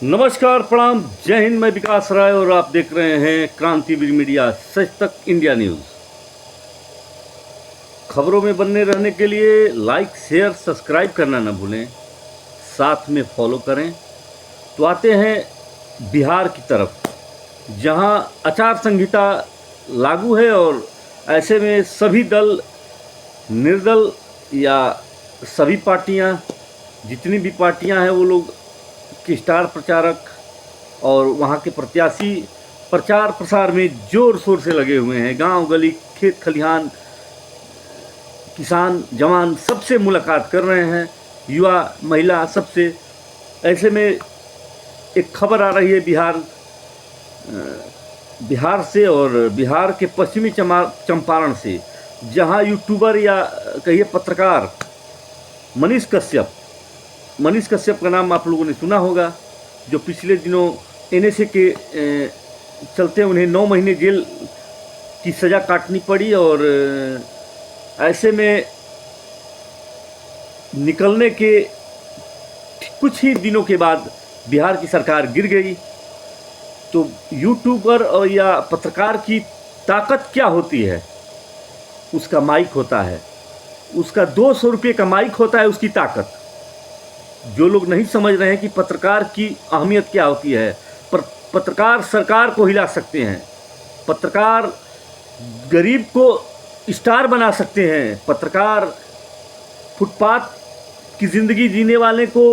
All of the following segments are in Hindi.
नमस्कार, प्रणाम, जय हिंद। मैं विकास राय और आप देख रहे हैं क्रांतिवीर मीडिया सच तक इंडिया न्यूज़। खबरों में बने रहने के लिए लाइक शेयर सब्सक्राइब करना ना भूलें, साथ में फॉलो करें। तो आते हैं बिहार की तरफ, जहां आचार संहिता लागू है और ऐसे में सभी दल निर्दल या सभी पार्टियां, जितनी भी पार्टियां हैं वो लोग के स्टार प्रचारक और वहाँ के प्रत्याशी प्रचार प्रसार में जोर शोर से लगे हुए हैं। गांव गली खेत खलिहान किसान जवान सबसे मुलाकात कर रहे हैं, युवा महिला सबसे। ऐसे में एक खबर आ रही है बिहार से और बिहार के पश्चिमी चंपारण से, जहां यूट्यूबर या कहिए पत्रकार मनीष कश्यप का नाम आप लोगों ने सुना होगा, जो पिछले दिनों एनएसए के चलते उन्हें 9 महीने जेल की सज़ा काटनी पड़ी और ऐसे में निकलने के कुछ ही दिनों के बाद बिहार की सरकार गिर गई। तो यूट्यूबर और या पत्रकार की ताकत क्या होती है? उसका माइक होता है, उसका 200 रुपये का माइक होता है उसकी ताकत। जो लोग नहीं समझ रहे हैं कि पत्रकार की अहमियत क्या होती है, पत्रकार सरकार को हिला सकते हैं, पत्रकार गरीब को स्टार बना सकते हैं, पत्रकार फुटपाथ की ज़िंदगी जीने वाले को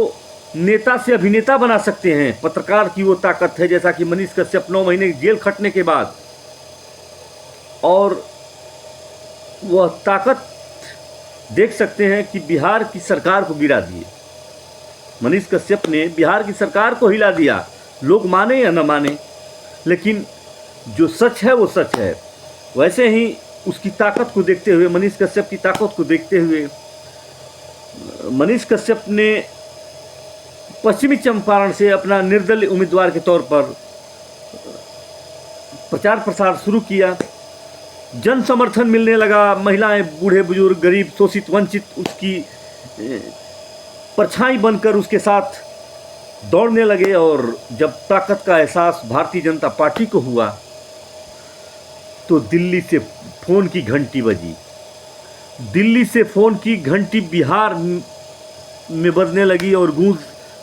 नेता से अभिनेता बना सकते हैं। पत्रकार की वो ताकत है, जैसा कि मनीष कश्यप 9 महीने जेल खटने के बाद और वह ताकत देख सकते हैं कि बिहार की सरकार को गिरा दिए। मनीष कश्यप ने बिहार की सरकार को हिला दिया, लोग माने या न माने, लेकिन जो सच है वो सच है। वैसे ही उसकी ताकत को देखते हुए, मनीष कश्यप की ताकत को देखते हुए, मनीष कश्यप ने पश्चिमी चंपारण से अपना निर्दलीय उम्मीदवार के तौर पर प्रचार प्रसार शुरू किया। जन समर्थन मिलने लगा, महिलाएं, बूढ़े बुजुर्ग, गरीब, शोषित, वंचित उसकी परछाई बनकर उसके साथ दौड़ने लगे। और जब ताकत का एहसास भारतीय जनता पार्टी को हुआ तो दिल्ली से फ़ोन की घंटी बजी। दिल्ली से फ़ोन की घंटी बिहार में बजने लगी और गूंज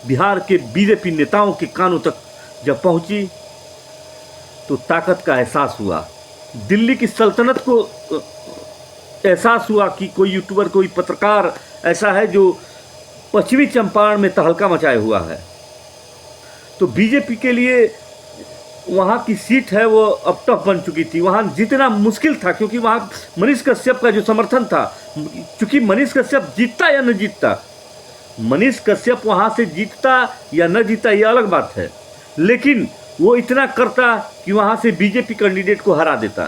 बिहार के बीजेपी नेताओं के कानों तक जब पहुंची तो ताकत का एहसास हुआ। दिल्ली की सल्तनत को एहसास हुआ कि कोई यूट्यूबर, कोई पत्रकार ऐसा है जो पश्चिमी चंपारण में तहलका मचाए हुआ है। तो बीजेपी के लिए वहाँ की सीट है वो अब टफ बन चुकी थी, वहाँ जीतना मुश्किल था, क्योंकि वहाँ मनीष कश्यप का जो समर्थन था। क्योंकि मनीष कश्यप जीतता या न जीतता, मनीष कश्यप वहाँ से जीतता या न जीतता ये अलग बात है, लेकिन वो इतना करता कि वहाँ से बीजेपी कैंडिडेट को हरा देता।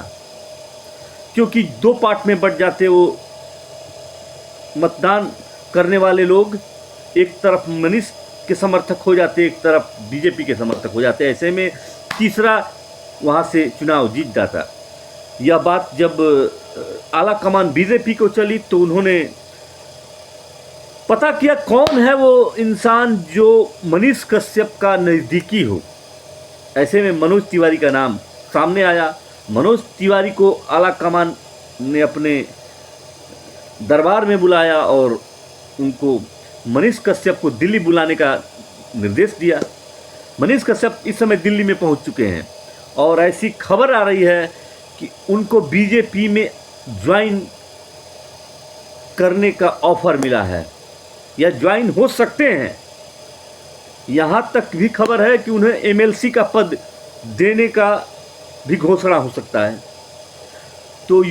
क्योंकि 2 पार्ट में बट जाते वो मतदान करने वाले लोग, एक तरफ मनीष के समर्थक हो जाते, एक तरफ बीजेपी के समर्थक हो जाते। ऐसे में तीसरा वहाँ से चुनाव जीत जाता। यह बात जब आला कमान बीजेपी को चली तो उन्होंने पता किया कौन है वो इंसान जो मनीष कश्यप का नज़दीकी हो। ऐसे में मनोज तिवारी का नाम सामने आया। मनोज तिवारी को आला कमान ने अपने दरबार में बुलाया और उनको मनीष कश्यप को दिल्ली बुलाने का निर्देश दिया। मनीष कश्यप इस समय दिल्ली में पहुंच चुके हैं और ऐसी खबर आ रही है कि उनको बीजेपी में ज्वाइन करने का ऑफर मिला है या ज्वाइन हो सकते हैं। यहाँ तक भी खबर है कि उन्हें एमएलसी का पद देने का भी घोषणा हो सकता है। तो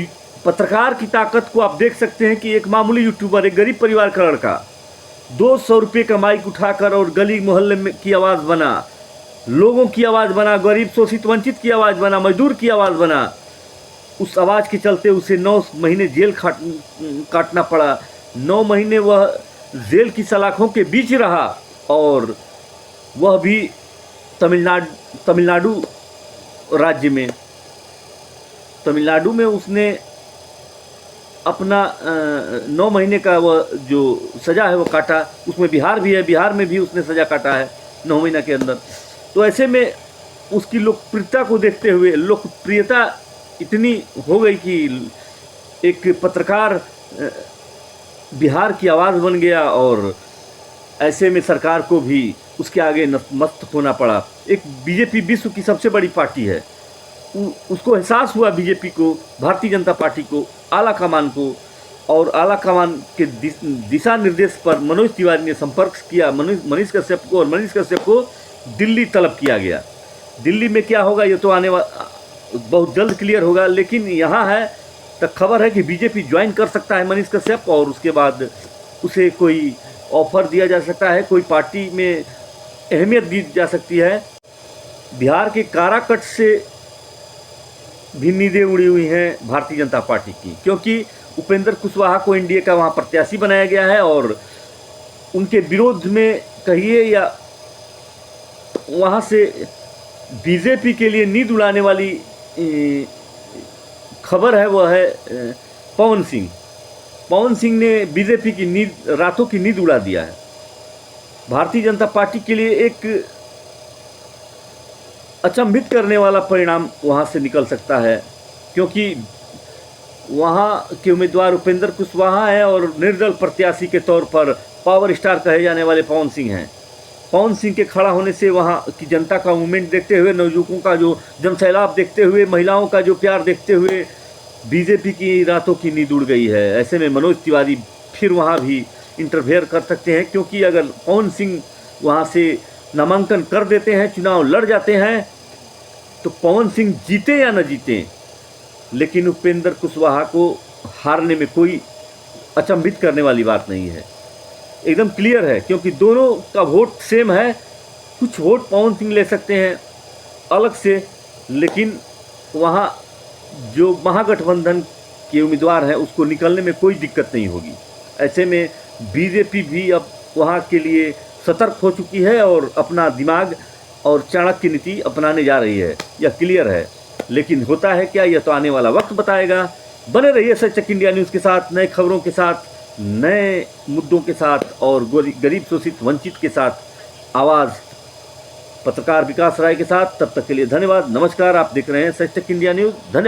पत्रकार की ताकत को आप देख सकते हैं कि एक मामूली यूट्यूबर, एक गरीब परिवार का लड़का 200 रुपये का माइक उठाकर और गली मोहल्ले में की आवाज़ बना, लोगों की आवाज़ बना, गरीब शोषित वंचित की आवाज़ बना, मजदूर की आवाज़ बना। उस आवाज़ के चलते उसे 9 महीने जेल काटना पड़ा। 9 महीने वह जेल की सलाखों के बीच रहा और वह भी तमिलनाडु राज्य में। तमिलनाडु में उसने अपना 9 महीने का वह जो सज़ा है वो काटा। उसमें बिहार भी है, बिहार में भी उसने सज़ा काटा है। 9 महीना के अंदर। तो ऐसे में उसकी लोकप्रियता को देखते हुए, लोकप्रियता इतनी हो गई कि एक पत्रकार बिहार की आवाज़ बन गया और ऐसे में सरकार को भी उसके आगे नतमस्तक होना पड़ा। एक बीजेपी विश्व की सबसे बड़ी पार्टी है, उसको एहसास हुआ बीजेपी को, भारतीय जनता पार्टी को, आला कमान को, और आला कमान के दिशा निर्देश पर मनोज तिवारी ने संपर्क किया मनीष कश्यप को, और मनीष कश्यप को दिल्ली तलब किया गया। दिल्ली में क्या होगा ये तो आने बहुत जल्द क्लियर होगा, लेकिन यहाँ है तक खबर है कि बीजेपी ज्वाइन कर सकता है मनीष कश्यप, और उसके बाद उसे कोई ऑफर दिया जा सकता है, कोई पार्टी में अहमियत दी जा सकती है। बिहार के काराकट से भी नींदें उड़ी हुई हैं भारतीय जनता पार्टी की, क्योंकि उपेंद्र कुशवाहा को एनडीए का वहाँ प्रत्याशी बनाया गया है, और उनके विरोध में कहिए या वहाँ से बीजेपी के लिए नींद उड़ाने वाली खबर है, वह है पवन सिंह। पवन सिंह ने बीजेपी की नींद, रातों की नींद उड़ा दिया है। भारतीय जनता पार्टी के लिए एक अचंभित करने वाला परिणाम वहाँ से निकल सकता है, क्योंकि वहाँ के उम्मीदवार उपेंद्र कुशवाहा हैं और निर्दल प्रत्याशी के तौर पर पावर स्टार कहे जाने वाले पवन सिंह हैं। पवन सिंह के खड़ा होने से वहाँ की जनता का मूवमेंट देखते हुए, नवयुवकों का जो जनसैलाब देखते हुए, महिलाओं का जो प्यार देखते हुए बीजेपी की रातों की नींद उड़ गई है। ऐसे में मनोज तिवारी फिर वहाँ भी इंटरफेयर कर सकते हैं, क्योंकि अगर पवन सिंह वहाँ से नामांकन कर देते हैं, चुनाव लड़ जाते हैं, तो पवन सिंह जीते या न जीते, लेकिन उपेंद्र कुशवाहा को हारने में कोई अचंभित करने वाली बात नहीं है, एकदम क्लियर है, क्योंकि दोनों का वोट सेम है। कुछ वोट पवन सिंह ले सकते हैं अलग से, लेकिन वहाँ जो महागठबंधन के उम्मीदवार हैं उसको निकलने में कोई दिक्कत नहीं होगी। ऐसे में बीजेपी भी अब वहाँ के लिए सतर्क हो चुकी है और अपना दिमाग और चाणक्य नीति अपनाने जा रही है, यह क्लियर है। लेकिन होता है क्या, यह तो आने वाला वक्त बताएगा। बने रहिए सचक इंडिया न्यूज़ के साथ, नए खबरों के साथ, नए मुद्दों के साथ, और गरीब शोषित वंचित के साथ आवाज़ पत्रकार विकास राय के साथ। तब तक के लिए धन्यवाद, नमस्कार। आप देख रहे हैं सचक इंडिया न्यूज़। धन्यवाद।